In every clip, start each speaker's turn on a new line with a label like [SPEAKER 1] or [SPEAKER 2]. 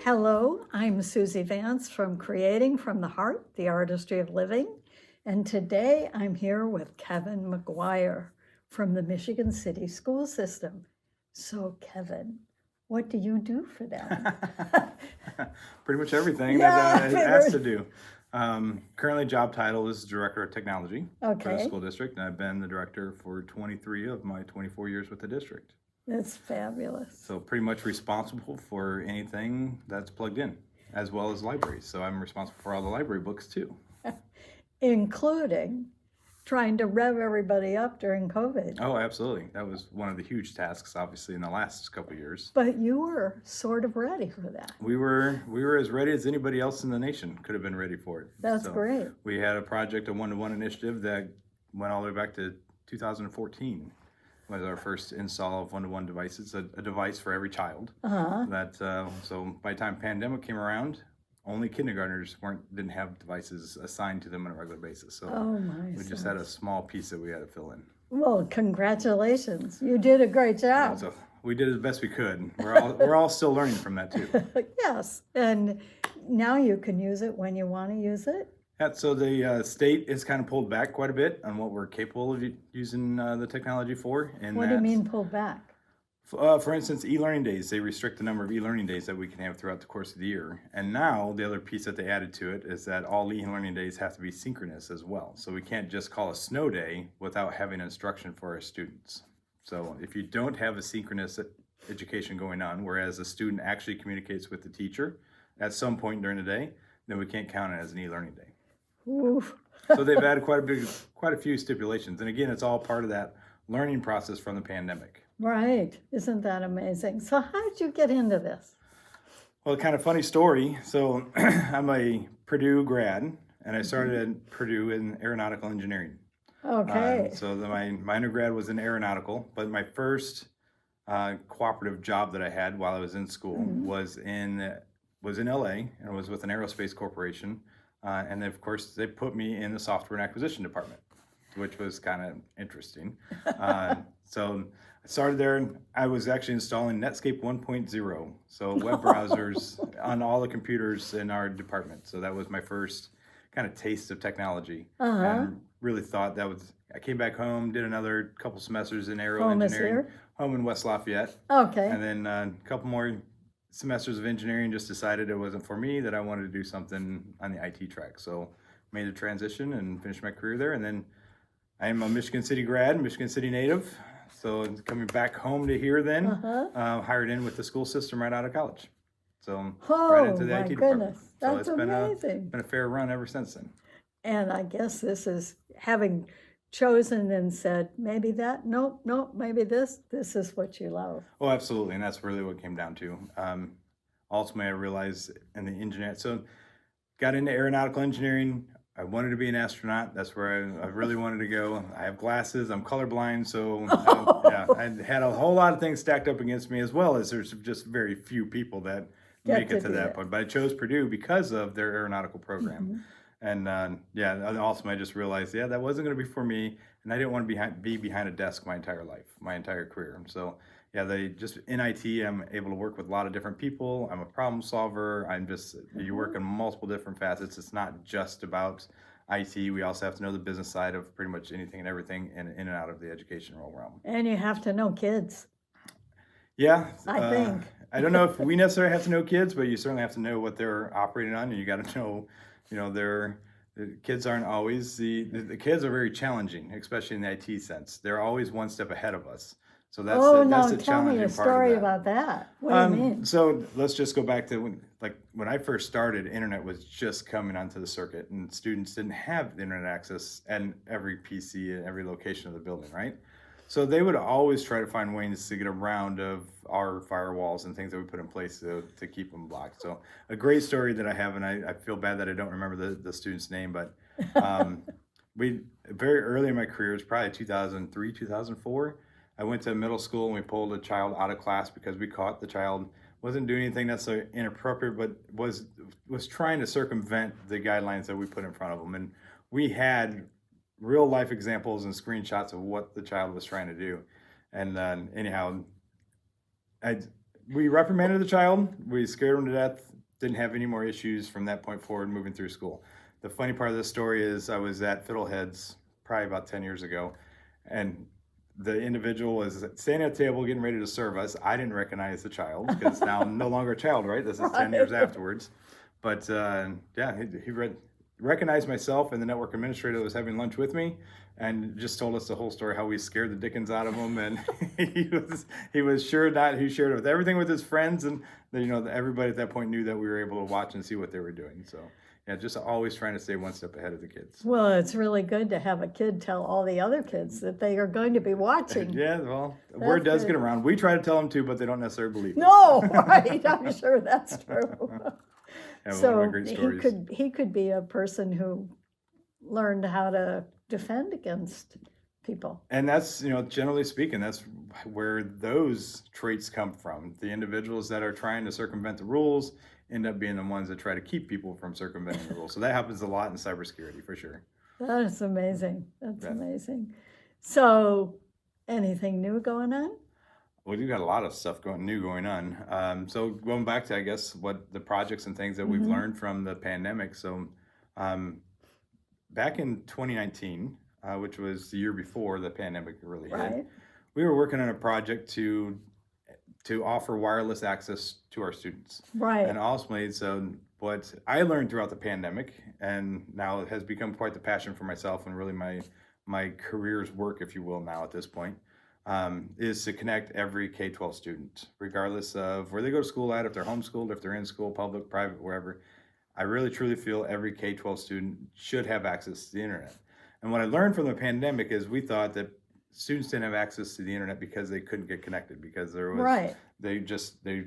[SPEAKER 1] Hello, I'm Suzy Vance from Creating from the Heart, the Artistry of Living. And today I'm here with Kevin McGuire from the Michigan City School System. So Kevin, what do you do for them?
[SPEAKER 2] Pretty much everything
[SPEAKER 1] Yeah,
[SPEAKER 2] that it has to do. Currently, job title is Director of Technology for the
[SPEAKER 1] Okay,
[SPEAKER 2] school district, and I've been the director for 23 of my 24 years with the district.
[SPEAKER 1] that's fabulous.
[SPEAKER 2] So pretty much responsible for anything that's plugged in, as well as libraries. So I'm responsible for all the library books too.
[SPEAKER 1] Including trying to rev everybody up during COVID.
[SPEAKER 2] Oh, absolutely. That was one of the huge tasks, obviously, in the last couple of years.
[SPEAKER 1] But you were sort of ready for that.
[SPEAKER 2] We were as ready as anybody else in the nation could have been ready for it.
[SPEAKER 1] That's
[SPEAKER 2] So
[SPEAKER 1] great.
[SPEAKER 2] we had a project, a one-to-one initiative that went all the way back to 2014. Was our first install of one-to-one devices, a device for every child.
[SPEAKER 1] Uh-huh.
[SPEAKER 2] So by the time pandemic came around, only kindergartners didn't have devices assigned to them on a regular basis. So
[SPEAKER 1] Oh my.
[SPEAKER 2] we just had a small piece that we had to fill in.
[SPEAKER 1] Well, congratulations. You did a great job.
[SPEAKER 2] So we did the best we could. We're all still learning from that too.
[SPEAKER 1] Yes, and now you can use it when you want to use it.
[SPEAKER 2] Yeah, so the state is kind of pulled back quite a bit on what we're capable of using the technology for. And
[SPEAKER 1] What do you mean pulled back?
[SPEAKER 2] For instance, e-learning days, they restrict the number of e-learning days that we can have throughout the course of the year. And now the other piece that they added to it is that all e-learning days have to be synchronous as well. So we can't just call a snow day without having instruction for our students. So if you don't have a synchronous education going on, whereas a student actually communicates with the teacher at some point during the day, then we can't count it as an e-learning day.
[SPEAKER 1] Oof.
[SPEAKER 2] So they've added quite a few stipulations. And again, it's all part of that learning process from the pandemic.
[SPEAKER 1] Right, isn't that amazing? So how did you get into this?
[SPEAKER 2] Well, kind of funny story. So I'm a Purdue grad, and I started at Purdue in Aeronautical Engineering.
[SPEAKER 1] Okay,
[SPEAKER 2] My undergrad was in aeronautical, but my first cooperative job that I had while I was in school was in LA, and it was with an aerospace corporation. And then, of course, they put me in the software and acquisition department, which was kind of interesting. So I started there, and I was actually installing Netscape 1.0, so web browsers on all the computers in our department. So that was my first kind of taste of technology, and really thought that was. I came back home, did another couple semesters in aero
[SPEAKER 1] Home is
[SPEAKER 2] engineering,
[SPEAKER 1] here?
[SPEAKER 2] home in West Lafayette,
[SPEAKER 1] okay.
[SPEAKER 2] and then a couple more semesters of engineering. Just decided it wasn't for me, that I wanted to do something on the IT track. So made the transition and finished my career there. And then I am a Michigan City grad, Michigan City native. So coming back home to here then, hired in with the school system right out of college. So right into the
[SPEAKER 1] my
[SPEAKER 2] IT department.
[SPEAKER 1] goodness,
[SPEAKER 2] So
[SPEAKER 1] that's
[SPEAKER 2] it's
[SPEAKER 1] amazing.
[SPEAKER 2] been a fair run ever since then.
[SPEAKER 1] And I guess this is having chosen and said, maybe that, nope, maybe this is what you love.
[SPEAKER 2] Oh, absolutely. And that's really what it came down to. Ultimately, I realized in the engineering, so got into aeronautical engineering. I wanted to be an astronaut. That's where I really wanted to go. I have glasses. I'm colorblind. So I had a whole lot of things stacked up against me, as well as there's just very few people that make it to that point. But I chose Purdue because of their aeronautical program. And ultimately I just realized, that wasn't going to be for me. And I didn't want to be behind a desk my entire life, my entire career. And so, in IT, I'm able to work with a lot of different people. I'm a problem solver. You work in multiple different facets. It's not just about IT. We also have to know the business side of pretty much anything and everything in and out of the educational realm.
[SPEAKER 1] And you have to know kids.
[SPEAKER 2] Yeah.
[SPEAKER 1] I think.
[SPEAKER 2] I don't know if we necessarily have to know kids, but you certainly have to know what they're operating on, and you got to know, the kids aren't always, the kids are very challenging, especially in the IT sense. They're always one step ahead of us. So that's the
[SPEAKER 1] Tell me a
[SPEAKER 2] challenging part of
[SPEAKER 1] story
[SPEAKER 2] that.
[SPEAKER 1] about that. What do you mean?
[SPEAKER 2] So let's just go back to when I first started, internet was just coming onto the circuit, and students didn't have internet access at every PC at every location of the building, right? So they would always try to find ways to get around of our firewalls and things that we put in place to keep them blocked. So a great story that I have, and I feel bad that I don't remember the student's name, but we very early in my career, it was probably 2003, 2004, I went to middle school and we pulled a child out of class because we caught the child wasn't doing anything necessarily inappropriate, but was trying to circumvent the guidelines that we put in front of them. And we had real life examples and screenshots of what the child was trying to do. And anyhow, we reprimanded the child. We scared him to death. didn't have any more issues from that point forward moving through school. The funny part of the story is I was at Fiddleheads probably about 10 years ago, and the individual was standing at the table getting ready to serve us. I didn't recognize the child because now I'm no longer a child, right? This is 10 years afterwards. But yeah, he recognized myself and the network administrator that was having lunch with me, and just told us the whole story, how we scared the dickens out of him. And he was sure that he shared it with everything with his friends, and everybody at that point knew that we were able to watch and see what they were doing. So yeah, just always trying to stay one step ahead of the kids.
[SPEAKER 1] Well, it's really good to have a kid tell all the other kids that they are going to be watching.
[SPEAKER 2] Yeah, well, word does get around. We try to tell them too, but they don't necessarily believe us.
[SPEAKER 1] No, right, I'm sure that's true.
[SPEAKER 2] Yeah,
[SPEAKER 1] So
[SPEAKER 2] one of my great stories.
[SPEAKER 1] he could be a person who learned how to defend against people.
[SPEAKER 2] And that's, generally speaking, that's where those traits come from. The individuals that are trying to circumvent the rules end up being the ones that try to keep people from circumventing the rules. So that happens a lot in cybersecurity, for sure.
[SPEAKER 1] That is amazing. That's amazing. So anything new going on?
[SPEAKER 2] Well, we've got a lot of stuff going on. So going back to, I guess, what the projects and things that we've learned from the pandemic. So back in 2019, which was the year before the pandemic really hit, we were working on a project to offer wireless access to our students.
[SPEAKER 1] Right.
[SPEAKER 2] And ultimately, so what I learned throughout the pandemic, and now it has become quite the passion for myself and really my career's work, if you will, now at this point, is to connect every K-12 student, regardless of where they go to school at, if they're homeschooled, if they're in school, public, private, wherever. I really truly feel every K-12 student should have access to the internet. And what I learned from the pandemic is we thought that students didn't have access to the internet because they couldn't get connected, because there was they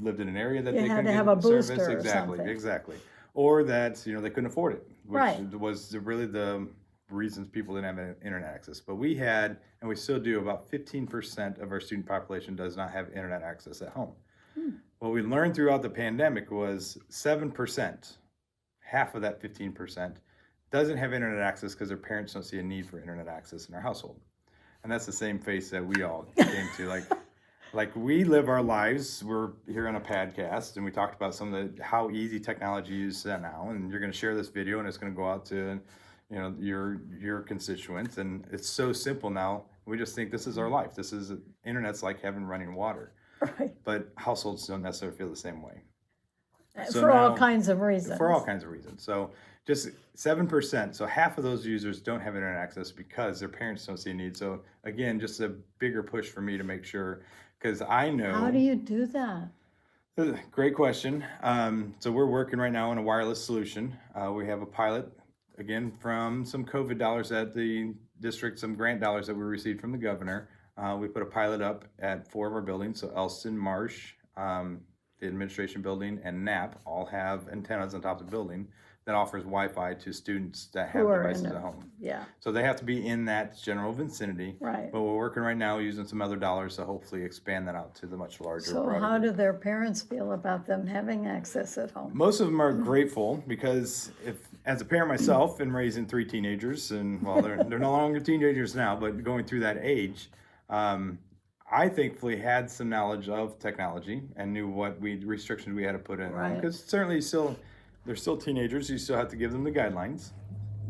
[SPEAKER 2] lived in an area that they couldn't
[SPEAKER 1] have
[SPEAKER 2] get
[SPEAKER 1] a booster
[SPEAKER 2] service.
[SPEAKER 1] or
[SPEAKER 2] Exactly,
[SPEAKER 1] something.
[SPEAKER 2] exactly. Or that they couldn't afford it, which
[SPEAKER 1] Right.
[SPEAKER 2] was really the reasons people didn't have internet access. But we had, and we still do, about 15% of our student population does not have internet access at home. What we learned throughout the pandemic was 7%, half of that 15%, doesn't have internet access because their parents don't see a need for internet access in our household. And that's the same face that we all came to. Like we live our lives. We're here on a podcast, and we talked about some of how easy technology is now. And you're going to share this video, and it's going to go out to your constituents. And it's so simple now. We just think this is our life. Internet's like having running water.
[SPEAKER 1] Right.
[SPEAKER 2] But households don't necessarily feel the same way.
[SPEAKER 1] For all kinds of reasons.
[SPEAKER 2] For all kinds of reasons. So just 7%. So half of those users don't have internet access because their parents don't see a need. So again, just a bigger push for me to make sure, because I know.
[SPEAKER 1] How do you do that?
[SPEAKER 2] Great question. So we're working right now on a wireless solution. We have a pilot, again, from some COVID dollars at the district, some grant dollars that we received from the governor. We put a pilot up at 4 of our buildings. So Elston, Marsh, the administration building, and Knapp all have antennas on top of the building that offers Wi-Fi to students that have devices at home.
[SPEAKER 1] Yeah.
[SPEAKER 2] So they have to be in that general vicinity.
[SPEAKER 1] Right.
[SPEAKER 2] But we're working right now using some other dollars to hopefully expand that out to the much larger.
[SPEAKER 1] So how do their parents feel about them having access at home?
[SPEAKER 2] Most of them are grateful, because as a parent myself and raising 3 teenagers, and well, they're no longer teenagers now, but going through that age, I thankfully had some knowledge of technology and knew what restrictions we had to put in.
[SPEAKER 1] Right.
[SPEAKER 2] Because certainly they're still teenagers. You still have to give them the guidelines.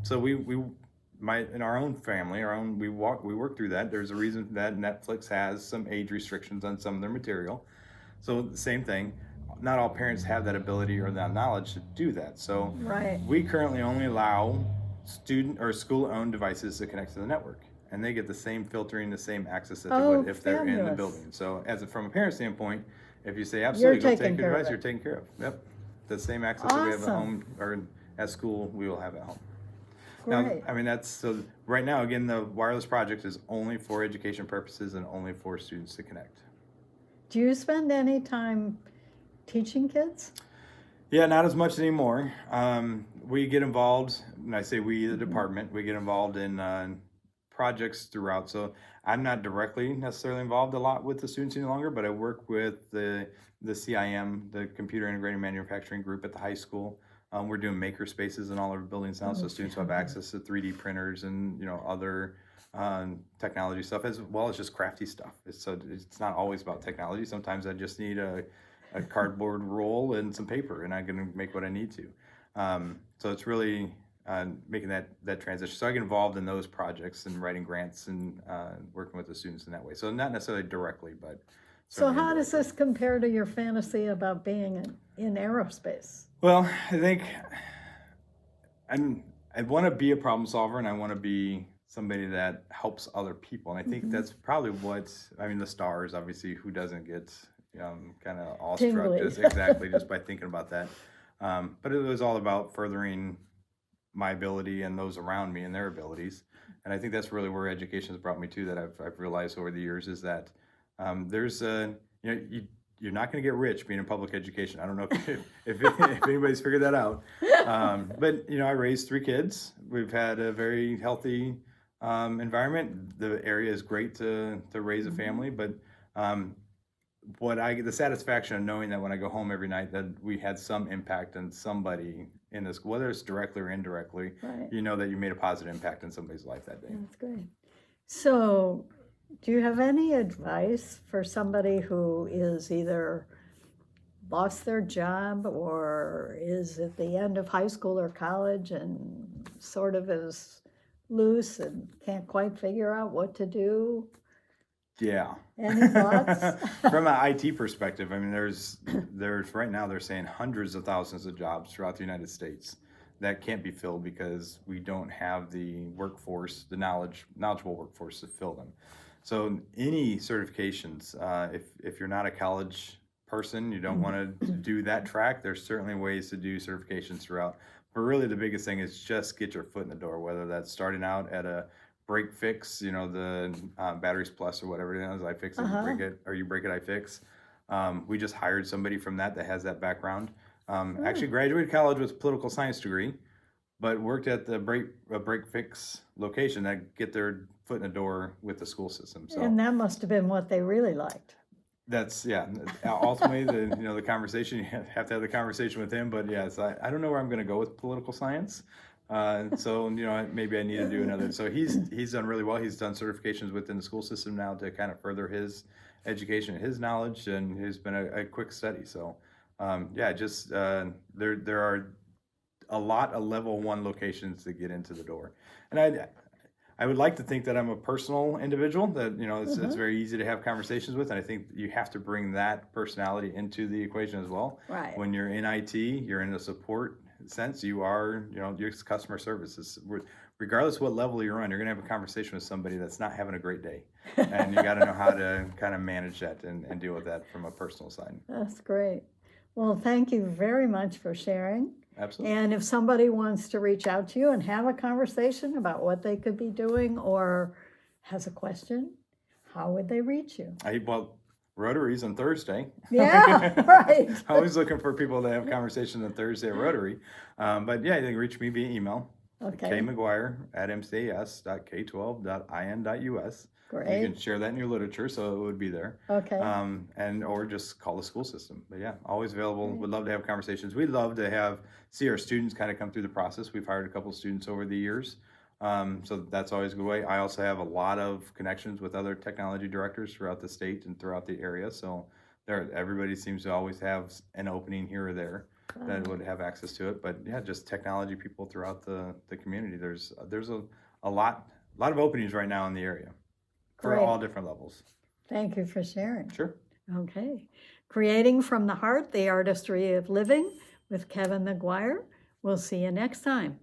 [SPEAKER 2] So in our own family, we work through that. There's a reason that Netflix has some age restrictions on some of their material. So the same thing. Not all parents have that ability or that knowledge to do that. So we currently only allow student or school-owned devices to connect to the network, and they get the same filtering, the same access that they would if they're in the building. So from a parent standpoint, if you say absolutely go take the device, you're taken care of. Yep. The same access that we have at home or at school, we will have at home.
[SPEAKER 1] Great.
[SPEAKER 2] Now, I mean, so right now, again, the wireless project is only for education purposes and only for students to connect.
[SPEAKER 1] Do you spend any time teaching kids?
[SPEAKER 2] Yeah, not as much anymore. We get involved, and I say we, the department, we get involved in projects throughout. So I'm not directly necessarily involved a lot with the students any longer, but I work with the CIM, the Computer Integrated Manufacturing Group at the high school. We're doing maker spaces in all our buildings now, so students have access to 3D printers and other technology stuff, as well as just crafty stuff. It's not always about technology. Sometimes I just need a a cardboard roll and some paper, and I'm going to make what I need to. So it's really making that transition. So I get involved in those projects and writing grants and working with the students in that way. So not necessarily directly, but
[SPEAKER 1] So
[SPEAKER 2] certainly
[SPEAKER 1] how does
[SPEAKER 2] indirectly.
[SPEAKER 1] this compare to your fantasy about being in aerospace?
[SPEAKER 2] Well, I think I want to be a problem solver, and I want to be somebody that helps other people. And I think that's probably what, I mean, the stars, obviously, who doesn't get kind of awestruck
[SPEAKER 1] Tingly.
[SPEAKER 2] just exactly just by thinking about that. But it was all about furthering my ability and those around me and their abilities. And I think that's really where education has brought me to, that I've realized over the years, is that there's you're not going to get rich being in public education. I don't know if anybody's figured that out. But I raised 3 kids. We've had a very healthy environment. The area is great to raise a family, but the satisfaction of knowing that when I go home every night that we had some impact on somebody in this, whether it's directly or indirectly,
[SPEAKER 1] Right.
[SPEAKER 2] you know that you made a positive impact in somebody's life that day.
[SPEAKER 1] That's great. So, do you have any advice for somebody who is either lost their job or is at the end of high school or college and sort of is loose and can't quite figure out what to do?
[SPEAKER 2] Yeah.
[SPEAKER 1] Any thoughts?
[SPEAKER 2] From an IT perspective, I mean, there's right now they're saying hundreds of thousands of jobs throughout the United States that can't be filled because we don't have the workforce, the knowledgeable workforce to fill them. So any certifications, if you're not a college person, you don't want to do that track, there's certainly ways to do certifications throughout. But really the biggest thing is just get your foot in the door, whether that's starting out at a break fix, the Batteries Plus or whatever it is, I fix it, you break it, or you break it, I fix. We just hired somebody from that has that background. Actually graduated college with a political science degree, but worked at the break fix location that get their foot in the door with the school system. So
[SPEAKER 1] And that must have been what they really liked.
[SPEAKER 2] that's, ultimately the conversation, you have to have the conversation with him. But yes, I don't know where I'm going to go with political science. So maybe I need to do another. So he's done really well. He's done certifications within the school system now to kind of further his education, his knowledge, and he's been a quick study. So there are a lot of level 1 locations to get into the door. And I would like to think that I'm a personal individual that, it's very easy to have conversations with. And I think you have to bring that personality into the equation as well.
[SPEAKER 1] Right.
[SPEAKER 2] When you're in IT, you're in a support sense, you are, your customer services, regardless what level you're on, you're going to have a conversation with somebody that's not having a great day. And you got to know how to kind of manage that and deal with that from a personal side.
[SPEAKER 1] That's great. Well, thank you very much for sharing.
[SPEAKER 2] Absolutely.
[SPEAKER 1] And if somebody wants to reach out to you and have a conversation about what they could be doing or has a question, how would they reach you?
[SPEAKER 2] Rotary's on Thursday.
[SPEAKER 1] Yeah, right.
[SPEAKER 2] Always looking for people to have conversations on Thursday at Rotary. But yeah, you can reach me via email.
[SPEAKER 1] Okay.
[SPEAKER 2] kmcguire@mcas.k12.in.us.
[SPEAKER 1] Great.
[SPEAKER 2] You can share that in your literature, so it would be there.
[SPEAKER 1] Okay.
[SPEAKER 2] Or just call the school system. But yeah, always available. Would love to have conversations. We'd love to see our students kind of come through the process. We've hired a couple of students over the years. So that's always a good way. I also have a lot of connections with other technology directors throughout the state and throughout the area. So everybody seems to always have an opening here or there that would have access to it. But yeah, just technology people throughout the community. There's a lot of openings right now in the area for
[SPEAKER 1] Great.
[SPEAKER 2] all different levels.
[SPEAKER 1] Thank you for sharing.
[SPEAKER 2] Sure.
[SPEAKER 1] Okay. Creating from the Heart, the Artistry of Living with Kevin McGuire. We'll see you next time.